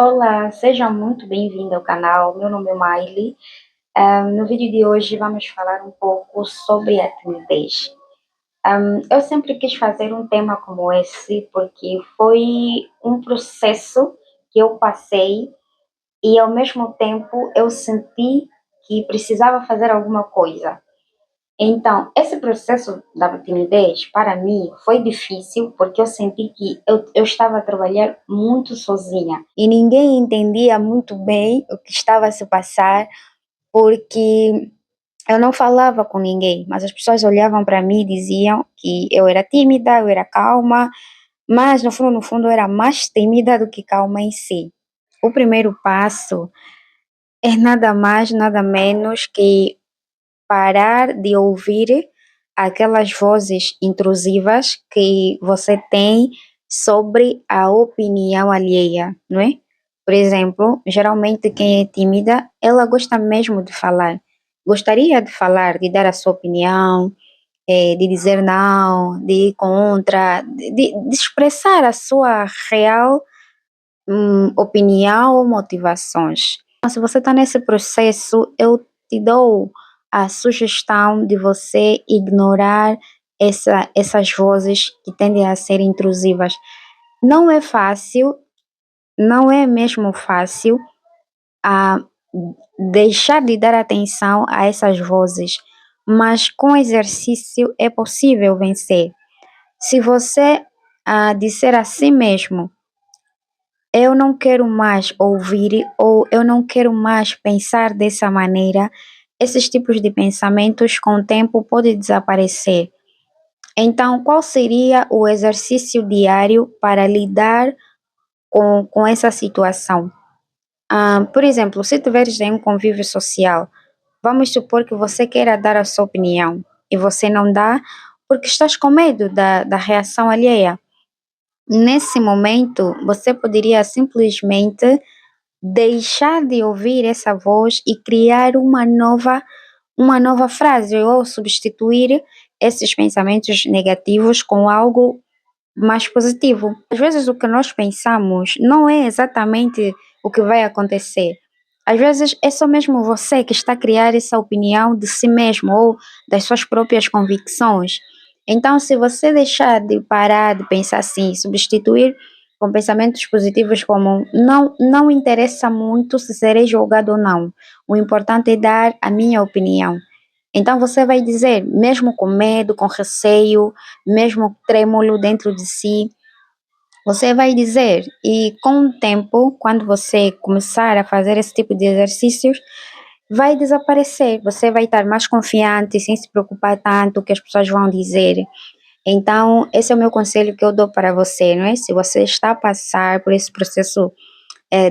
Olá, seja muito bem-vindo ao canal. Meu nome é Miley. No vídeo de hoje vamos falar um pouco sobre a timidez. Eu sempre quis fazer um tema como esse porque foi um processo que eu passei e ao mesmo tempo eu senti que precisava fazer alguma coisa. Então, esse processo da timidez, para mim, foi difícil porque eu senti que eu estava a trabalhar muito sozinha e ninguém entendia muito bem o que estava a se passar porque eu não falava com ninguém, mas as pessoas olhavam para mim e diziam que eu era tímida, eu era calma, mas no fundo, eu era mais tímida do que calma em si. O primeiro passo é nada mais, nada menos que parar de ouvir aquelas vozes intrusivas que você tem sobre a opinião alheia, não é? Por exemplo, geralmente quem é tímida, ela gosta mesmo de falar. Gostaria de falar, de dar a sua opinião, de dizer não, de ir contra, de expressar a sua real opinião ou motivações. Então, se você está nesse processo, eu te dou a sugestão de você ignorar essas vozes que tendem a ser intrusivas. Não é fácil, não é mesmo fácil a deixar de dar atenção a essas vozes, mas com exercício é possível vencer. Se você disser a si mesmo eu não quero mais ouvir ou eu não quero mais pensar dessa maneira, esses tipos de pensamentos com o tempo podem desaparecer. Então, qual seria o exercício diário para lidar com essa situação? Por exemplo, se tiveres em um convívio social, vamos supor que você queira dar a sua opinião e você não dá porque estás com medo da reação alheia. Nesse momento, você poderia simplesmente deixar de ouvir essa voz e criar uma nova frase ou substituir esses pensamentos negativos com algo mais positivo. Às vezes o que nós pensamos não é exatamente o que vai acontecer. Às vezes é só mesmo você que está a criar essa opinião de si mesmo ou das suas próprias convicções. Então, se você deixar de parar de pensar assim, substituir com pensamentos positivos como não interessa muito se serei julgado ou não. O importante é dar a minha opinião. Então você vai dizer, mesmo com medo, com receio, mesmo trêmulo dentro de si, você vai dizer, e com o tempo, quando você começar a fazer esse tipo de exercícios, vai desaparecer. Você vai estar mais confiante, sem se preocupar tanto o que as pessoas vão dizer. Então, esse é o meu conselho que eu dou para você, não é? Se você está a passar por esse processo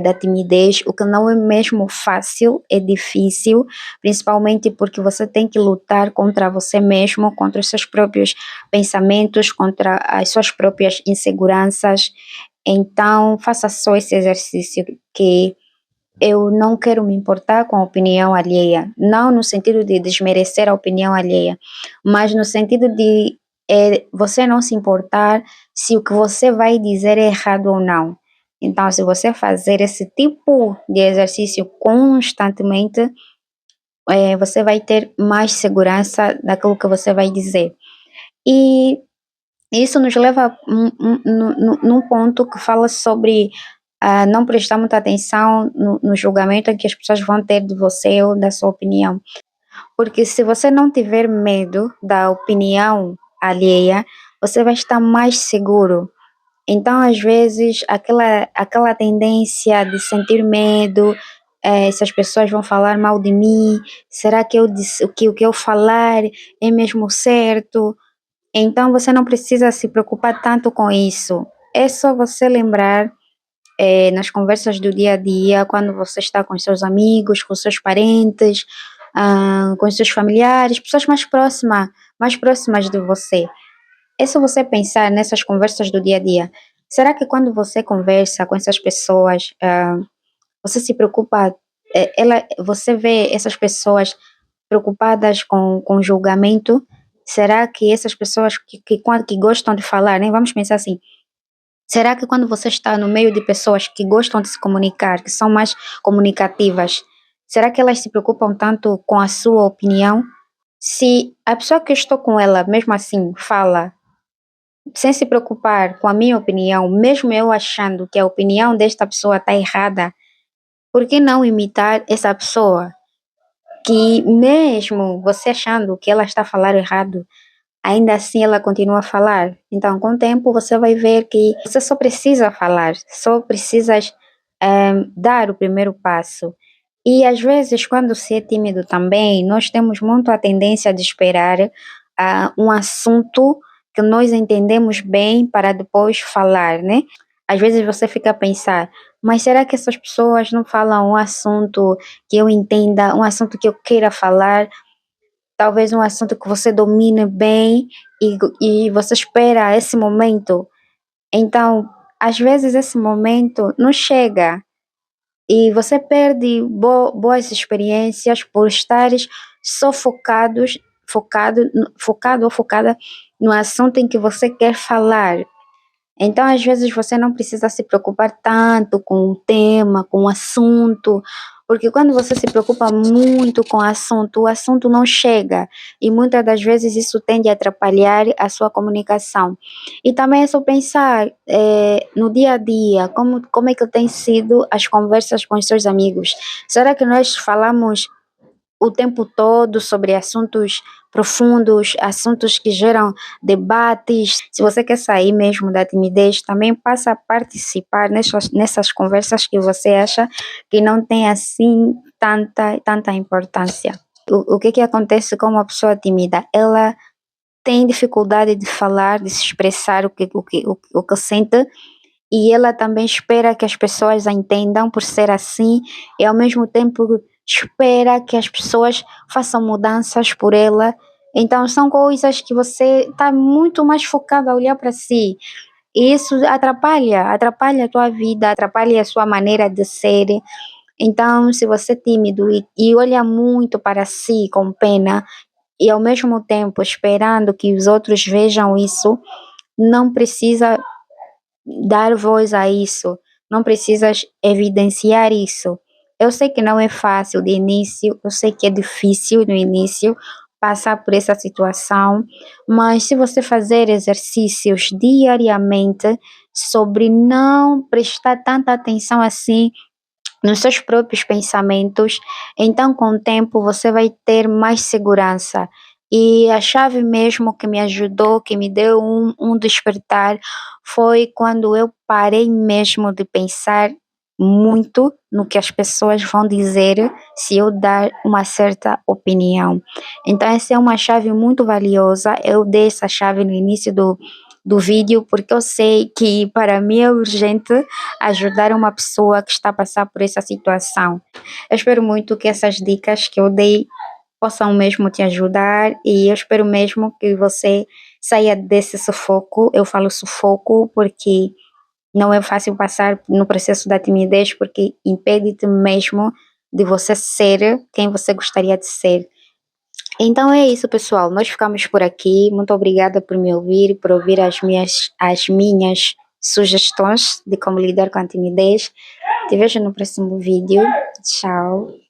da timidez, o que não é mesmo fácil, é difícil, principalmente porque você tem que lutar contra você mesmo, contra os seus próprios pensamentos, contra as suas próprias inseguranças. Então, faça só esse exercício que eu não quero me importar com a opinião alheia, não no sentido de desmerecer a opinião alheia, mas no sentido de você não se importar se o que você vai dizer é errado ou não. Então, se você fazer esse tipo de exercício constantemente, você vai ter mais segurança daquilo que você vai dizer. E isso nos leva num ponto que fala sobre não prestar muita atenção no julgamento que as pessoas vão ter de você ou da sua opinião. Porque se você não tiver medo da opinião alheia, você vai estar mais seguro. Então, às vezes, aquela tendência de sentir medo, se as pessoas vão falar mal de mim, será que eu disse, o que eu falar é mesmo certo? Então você não precisa se preocupar tanto com isso. É só você lembrar nas conversas do dia a dia, quando você está com seus amigos, com seus parentes, com seus familiares, pessoas mais próximas de você. É só você pensar nessas conversas do dia a dia. Será que quando você conversa com essas pessoas, você se preocupa, você vê essas pessoas preocupadas com julgamento? Será que essas pessoas que gostam de falar, né? Vamos pensar assim, Será que quando você está no meio de pessoas que gostam de se comunicar, que são mais comunicativas, será que elas se preocupam tanto com a sua opinião? Se a pessoa que eu estou com ela, mesmo assim, fala sem se preocupar com a minha opinião, mesmo eu achando que a opinião desta pessoa está errada, por que não imitar essa pessoa? Que mesmo você achando que ela está falando errado, ainda assim ela continua a falar. Então, com o tempo, você vai ver que você só precisa falar, só precisas dar o primeiro passo. E às vezes, quando se é tímido também, nós temos muito a tendência de esperar um assunto que nós entendemos bem para depois falar, né? Às vezes você fica a pensar, mas será que essas pessoas não falam um assunto que eu entenda, um assunto que eu queira falar? Talvez um assunto que você domine bem e você espera esse momento. Então, às vezes esse momento não chega e você perde boas experiências por estares só focado ou focada no assunto em que você quer falar. Então, às vezes, você não precisa se preocupar tanto com o tema, com o assunto, porque quando você se preocupa muito com o assunto não chega, e muitas das vezes isso tende a atrapalhar a sua comunicação. E também é só pensar no dia a dia, como é que tem sido as conversas com os seus amigos. Será que nós falamos o tempo todo sobre assuntos profundos, assuntos que geram debates? Se você quer sair mesmo da timidez, também passa a participar nessas conversas que você acha que não tem assim tanta importância. O que acontece com uma pessoa tímida? Ela tem dificuldade de falar, de se expressar o que sente, e ela também espera que as pessoas a entendam por ser assim, e ao mesmo tempo espera que as pessoas façam mudanças por ela. Então são coisas que você está muito mais focado a olhar para si. E isso atrapalha a tua vida, atrapalha a sua maneira de ser. Então, se você é tímido e olha muito para si com pena, e ao mesmo tempo esperando que os outros vejam isso, não precisa dar voz a isso, não precisas evidenciar isso. Eu sei que não é fácil de início, eu sei que é difícil no início passar por essa situação, mas se você fazer exercícios diariamente sobre não prestar tanta atenção assim nos seus próprios pensamentos, então com o tempo você vai ter mais segurança. E a chave mesmo que me ajudou, que me deu um despertar, foi quando eu parei mesmo de pensar muito no que as pessoas vão dizer se eu dar uma certa opinião. Então essa é uma chave muito valiosa. Eu dei essa chave no início do vídeo porque eu sei que para mim é urgente ajudar uma pessoa que está a passar por essa situação. Eu espero muito que essas dicas que eu dei possam mesmo te ajudar, e eu espero mesmo que você saia desse sufoco. Eu falo sufoco porque não é fácil passar no processo da timidez, porque impede-te mesmo de você ser quem você gostaria de ser. Então é isso, pessoal. Nós ficamos por aqui. Muito obrigada por me ouvir, por ouvir as minhas sugestões de como lidar com a timidez. Te vejo no próximo vídeo. Tchau.